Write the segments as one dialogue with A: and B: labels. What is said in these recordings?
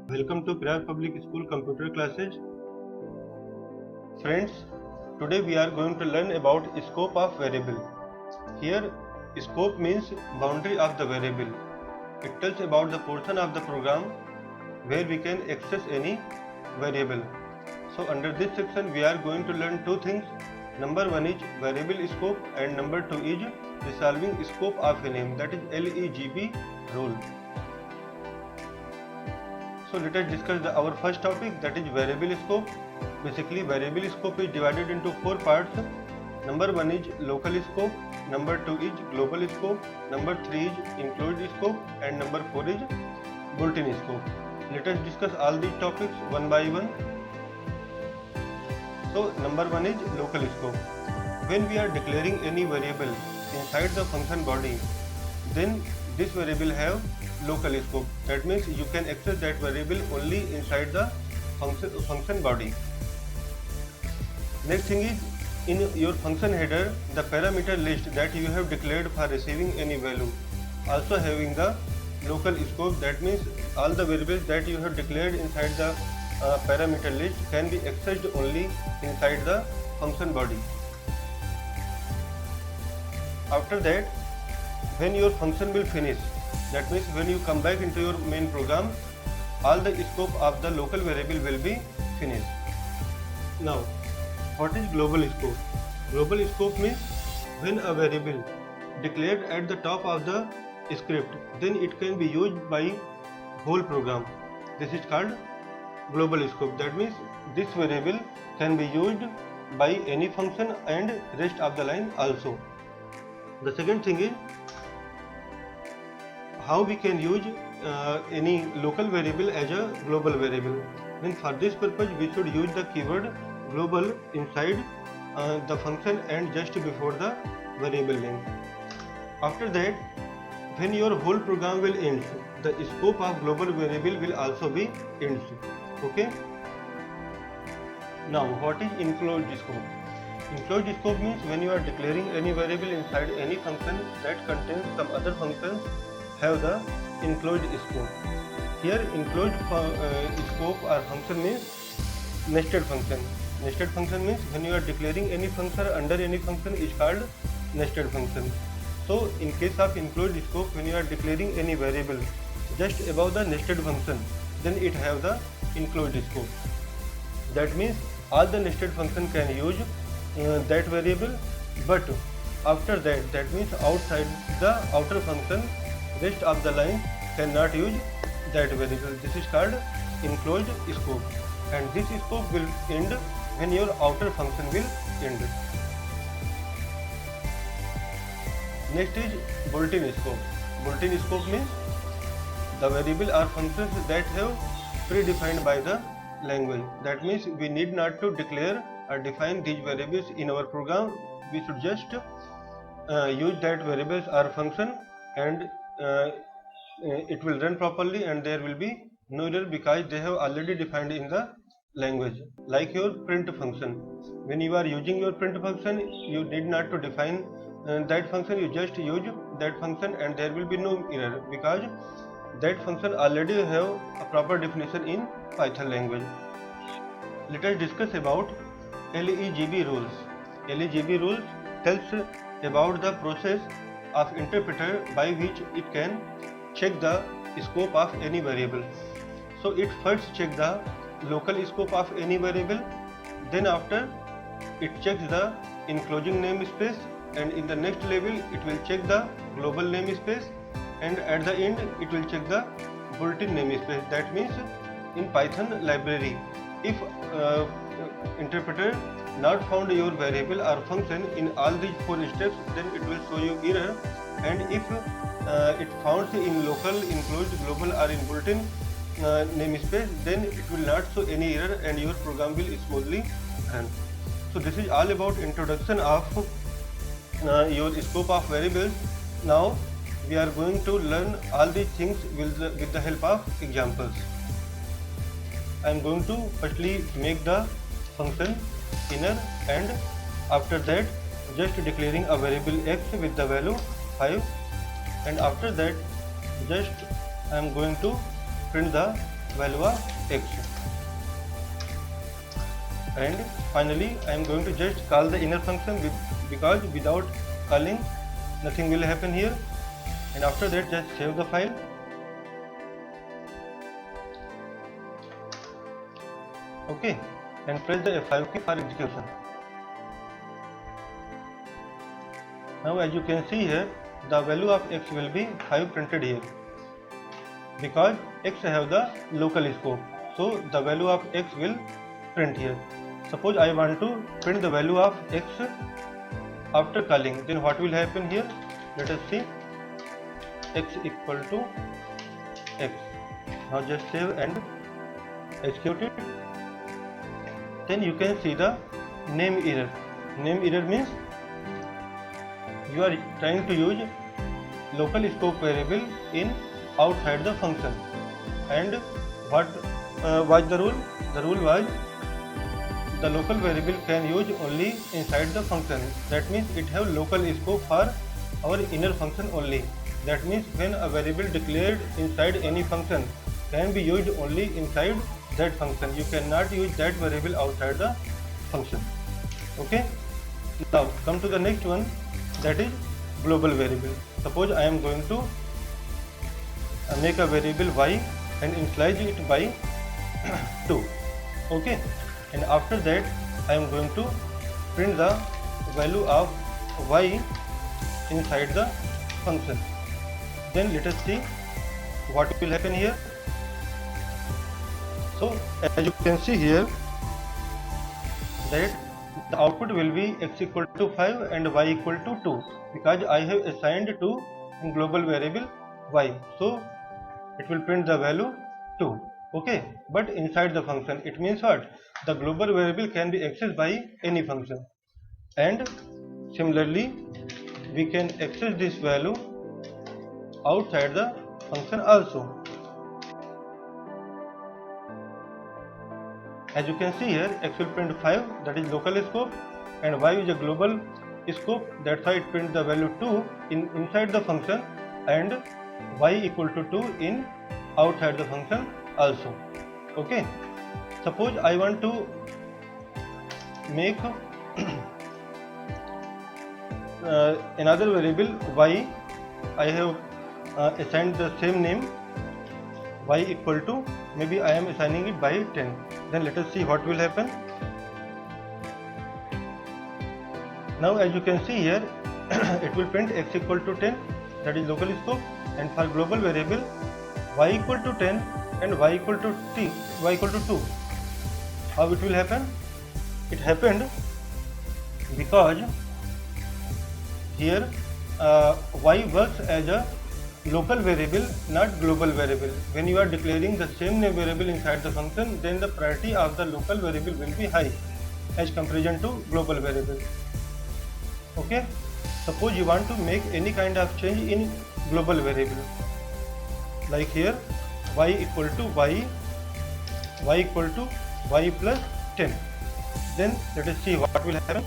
A: Welcome to Prayag Public School computer classes. Friends, today we are going to learn about scope of variable. Here, scope means boundary of the variable. It tells about the portion of the program where we can access any variable. So under this section we are going to learn two things. Number one is variable scope and number two is resolving scope of a name, that is LEGB rule. So let us discuss our first topic, that is variable scope. Basically variable scope is divided into four parts. Number one is local scope, number two is global scope, number three is included scope and number four is built-in scope. Let us discuss all these topics one by one. So number one is local scope. When we are declaring any variable inside the function body, then this variable have local scope. That means you can access that variable only inside the function body. Next thing is, in your function header, the parameter list that you have declared for receiving any value also having the local scope. That means all the variables that you have declared inside the parameter list can be accessed only inside the function body. After that, when your function will finish, that means when you come back into your main program, all the scope of the local variable will be finished. Now, what is global scope? Global scope means when a variable declared at the top of the script, then it can be used by whole program. This is called global scope. That means this variable can be used by any function and rest of the line also. The second thing is how we can use any local variable as a global variable. Then for this purpose we should use the keyword global inside the function and just before the variable name. After that, when your whole program will end, the scope of global variable will also be ends. Okay. Now what is enclosed scope? Enclosed scope means when you are declaring any variable inside any function that contains some other functions have the enclosed scope. Here enclosed scope or function means nested function. Nested function means when you are declaring any function under any function is called nested function. So in case of enclosed scope, when you are declaring any variable just above the nested function, then it have the enclosed scope. That means all the nested function can use that variable, but after that, that means outside the outer function, rest of the line cannot use that variable. This is called enclosed scope, and this scope will end when your outer function will end. Next is built-in scope. Built-in scope means the variable or functions that have predefined by the language. That means we need not to declare or define these variables in our program. We should just use that variables or function and it will run properly and there will be no error because they have already defined in the language. Like your print function, when you are using your print function, you need not to define that function, you just use that function and there will be no error because that function already have a proper definition in Python language. Let us discuss about LEGB rules. LEGB rules tells about the process of interpreter by which it can check the scope of any variable. So it first checks the local scope of any variable, then after it checks the enclosing namespace, and in the next level it will check the global namespace, and at the end it will check the built-in namespace. That means in Python library, if interpreter not found your variable or function in all these four steps, then it will show you error, and if it found in local, enclosed, global or in built-in namespace, then it will not show any error and your program will smoothly run. So this is all about introduction of your scope of variables. Now we are going to learn all these things with the help of examples. I am going to firstly make the function inner, and after that just declaring a variable x with the value 5, and after that just I am going to print the value of x. And finally I am going to just call the inner function because without calling nothing will happen here. And after that just save the file. Okay, and press the F5 key for execution. Now as you can see here, the value of x will be 5 printed here because x have the local scope, so the value of x will print here. Suppose I want to print the value of x after calling, then what will happen here? Let us see. X equal to x. Now just save and execute it. Then you can see the name error. Name error means you are trying to use local scope variable in outside the function. And what was the rule? The rule was the local variable can use only inside the function. That means it have local scope for our inner function only. That means when a variable declared inside any function can be used only inside that function. You cannot use that variable outside the function. Okay. Now come to the next one, that is global variable. Suppose I am going to make a variable y and initialize it by 2. Okay, and after that I am going to print the value of y inside the function. Then let us see what will happen here. So as you can see here that the output will be x equal to 5 and y equal to 2 because I have assigned to global variable y, so it will print the value 2. Okay, but inside the function, it means what? The global variable can be accessed by any function, and similarly we can access this value outside the function also. As you can see here, x will print 5, that is local scope, and y is a global scope, that's why it prints the value 2 inside the function, and y equal to 2 in outside the function also. Okay, suppose I want to make another variable y. I have assigned the same name, y equal to, maybe I am assigning it by 10. Then let us see what will happen. Now as you can see here, it will print x equal to 10, that is local scope, and for global variable y equal to 10 and y equal to 2. How it will happen? It happened because here y works as a local variable, not global variable. When you are declaring the same name variable inside the function, then the priority of the local variable will be high as comparison to global variable. Okay, suppose you want to make any kind of change in global variable, like here y equal to y equal to y plus 10. Then let us see what will happen.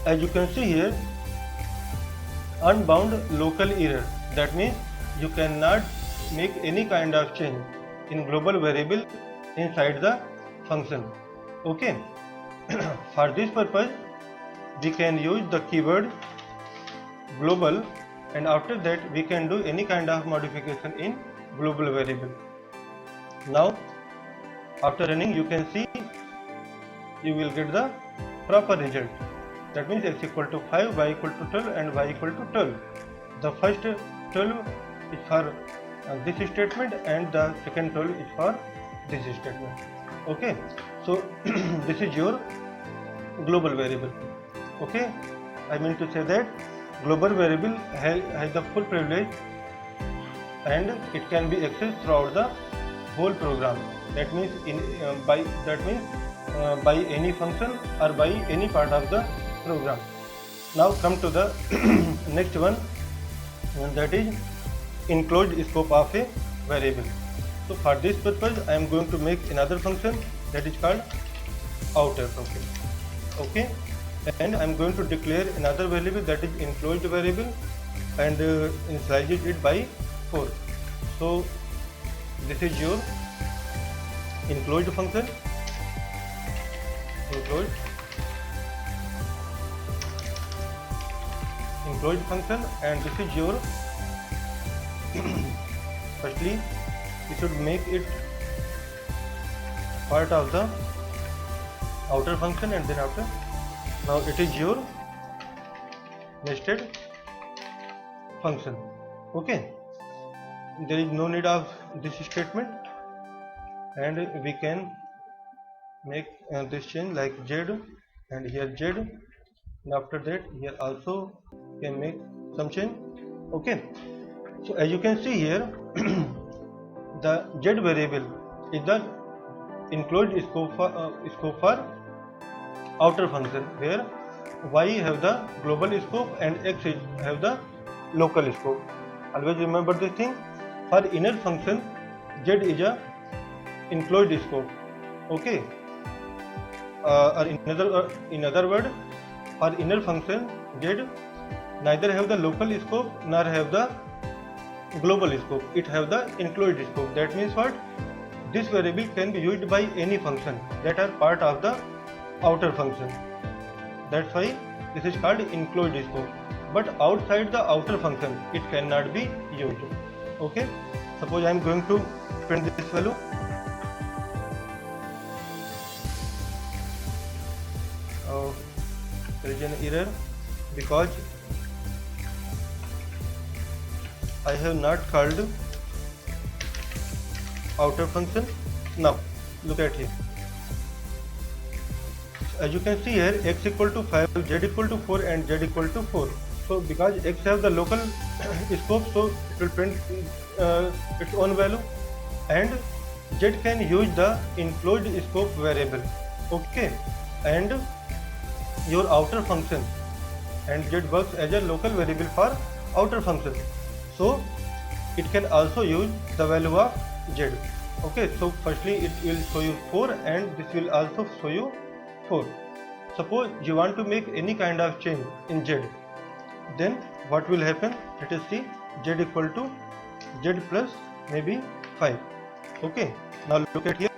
A: As you can see here, unbound local error, that means you cannot make any kind of change in global variable inside the function. Okay, for this purpose we can use the keyword global, and after that we can do any kind of modification in global variable. Now after running, you can see you will get the proper result. That means x equal to 5, y equal to 12 and y equal to 12. The first 12 is for this statement and the second 12 is for this statement. Okay, so this is your global variable. Okay, I mean to say that global variable has the full privilege and it can be accessed throughout the whole program. That means by any function or by any part of the program. Now come to the next one, that is enclosed scope of a variable. So for this purpose I am going to make another function that is called outer function. Okay, and I am going to declare another variable that is enclosed variable and initialize it by 4. So this is your enclosed function, enclosed function, and this is your firstly you should make it part of the outer function, and then after now it is your nested function. Okay, there is no need of this statement, and we can make this change like z, and here z, and after that here also can make some change. Okay, so as you can see here the z variable is the enclosed scope for outer function, where y have the global scope and x have the local scope. Always remember this thing. For inner function z is a enclosed scope. Okay, or in other word, for inner function z neither have the local scope nor have the global scope, it have the enclosed scope. That means what? This variable can be used by any function that are part of the outer function. That's why this is called enclosed scope. But outside the outer function it cannot be used. Okay, suppose I am going to print this value. There is an error because I have not called outer function. Now look at here. As you can see here, x equal to 5, z equal to 4, and z equal to 4. So because x have the local scope, so it will print its own value, and z can use the enclosed scope variable. Okay, and your outer function, and z works as a local variable for outer function, so it can also use the value of z. Okay, so firstly it will show you 4, and this will also show you 4. Suppose you want to make any kind of change in z, then what will happen? Let us see. Z equal to z plus maybe 5. Okay, now look at here.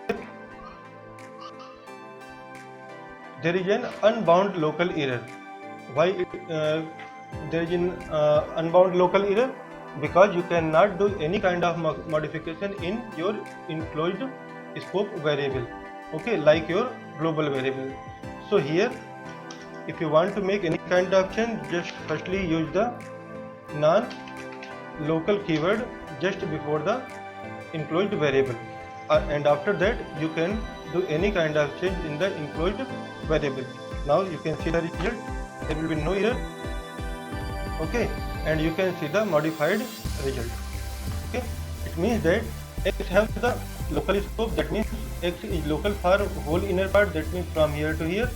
A: There is an unbound local error. Why there is an unbound local error? Because you cannot do any kind of modification in your enclosed scope variable. Okay, like your global variable. So here, if you want to make any kind of change, just firstly use the non-local keyword just before the enclosed variable, and after that you can do any kind of change in the enclosed variable. Now you can see the result. There will be no error. Okay, and you can see the modified result. Okay, it means that x have the local scope, that means x is local for whole inner part, that means from here to here.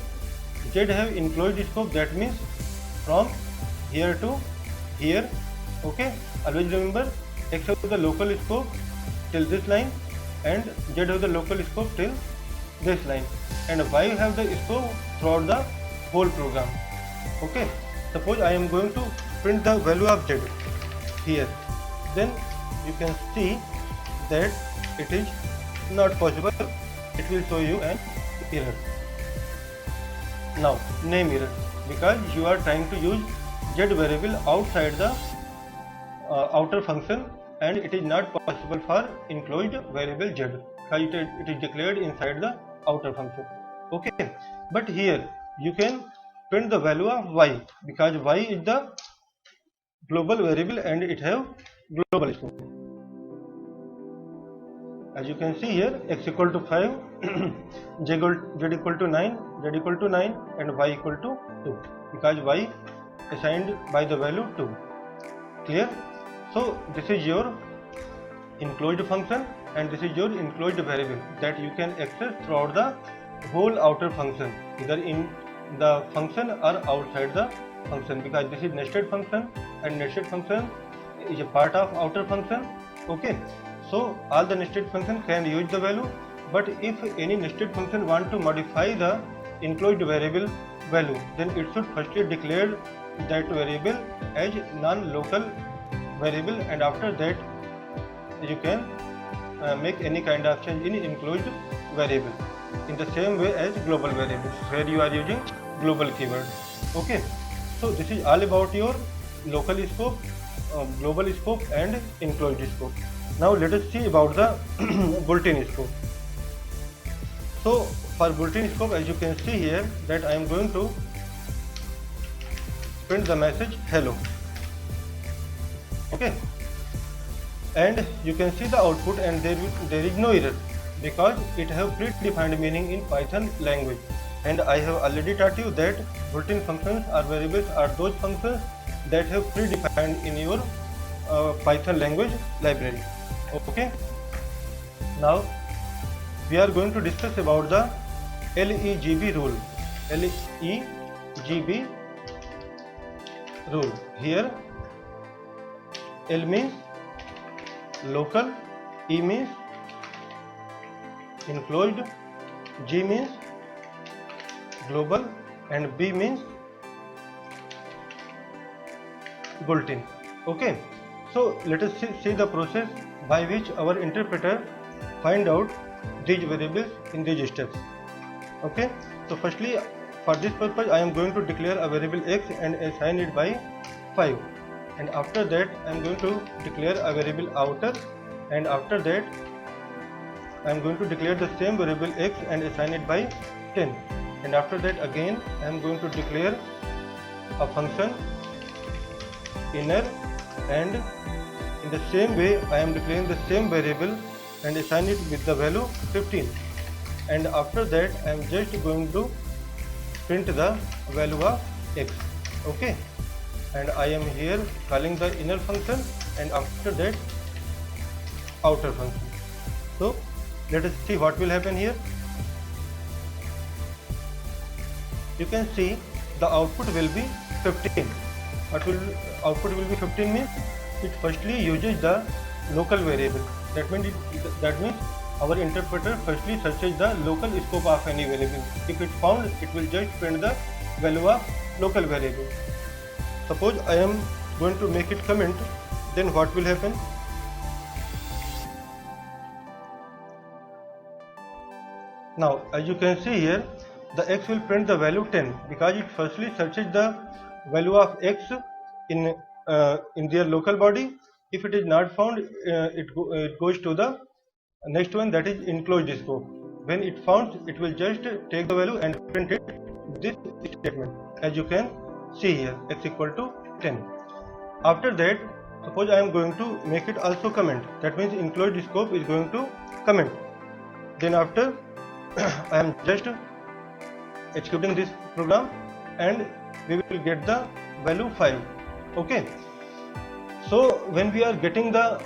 A: Z have enclosed scope, that means from here to here. Okay, always remember x have the local scope till this line, and z have the local scope till this line, and y have the scope throughout the whole program. Okay, suppose I am going to print the value of z here, then you can see that it is not possible. It will show you an error. Now name error, because you are trying to use z variable outside the outer function, and it is not possible for enclosed variable z, because it is declared inside the outer function. Okay, but here you can print the value of y, because y is the global variable and it have global scope. As you can see here, x equal to 5, z equal to 9, z equal to 9, and y equal to 2, because y assigned by the value 2. Clear? So this is your enclosed function, and this is your enclosed variable that you can access throughout the whole outer function, either in the function or outside the function, because this is nested function, and nested function is a part of outer function. Okay, so all the nested function can use the value, but if any nested function want to modify the enclosed variable value, then it should firstly declare that variable as non-local variable, and after that you can make any kind of change in enclosed variable in the same way as global variables where you are using global keyword. Okay, so this is all about your local scope, global scope and enclosed scope. Now let us see about the bulletin scope. So for bulletin scope, as you can see here, that I am going to print the message hello. Okay, and you can see the output, and there is no error because it have predefined meaning in Python language. And I have already taught you that bulletin functions or variables are those functions that have predefined in your Python language library. Okay, now we are going to discuss about the LEGB rule. LEGB rule. Here L means local, E means enclosed, G means global, and B means bulletin. Okay, so let us see the process by which our interpreter find out these variables in these steps. Okay, so firstly, for this purpose I am going to declare a variable x and assign it by 5, and after that I am going to declare a variable outer, and after that I am going to declare the same variable x and assign it by 10, and after that again I am going to declare a function inner, and in the same way I am declaring the same variable and assign it with the value 15, and after that I am just going to print the value of x. Okay, and I am here calling the inner function and after that outer function. So let us see what will happen here. You can see the output will be 15. Output will be 15 means it firstly uses the local variable. That means our interpreter firstly searches the local scope of any variable. If it found, it will just print the value of local variable. Suppose I am going to make it comment, then what will happen? Now as you can see here, the x will print the value 10 because it firstly searches the value of x in their local body. If it is not found, it goes to the next one, that is enclosed scope. When it found, it will just take the value and print it this statement, as you can see here, x equal to 10. After that, suppose I am going to make it also comment. That means enclosed scope is going to comment. Then after I am just executing this program and we will get the value 5. Okay, so when we are getting the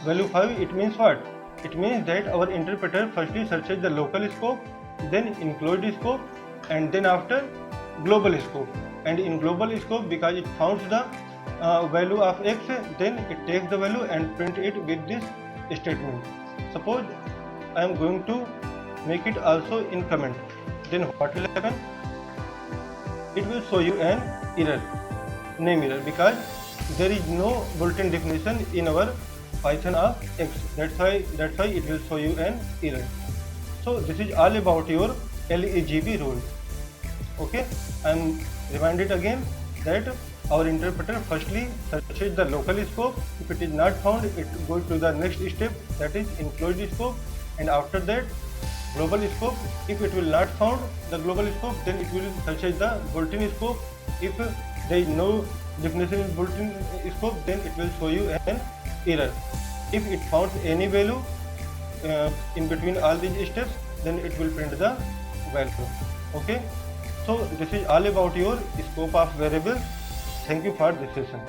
A: value 5, it means what? It means that our interpreter firstly searches the local scope, then enclosed scope, and then after global scope. And in global scope, because it founds the value of x, then it takes the value and print it with this statement. Suppose I am going to make it also in comment, then what will happen? It will show you an error, name error, because there is no bulletin definition in our Python of x. That's why it will show you an error. So this is all about your LEGB rule. Okay, I am reminded again that our interpreter firstly searches the local scope. If it is not found, it goes to the next step, that is enclosed scope, and after that global scope. If it will not found the global scope, then it will search the bulletin scope. If there is no definition in bulletin scope, then it will show you an error. If it found any value in between all these steps, then it will print the value. Okay, so this is all about your scope of variables. Thank you for this session.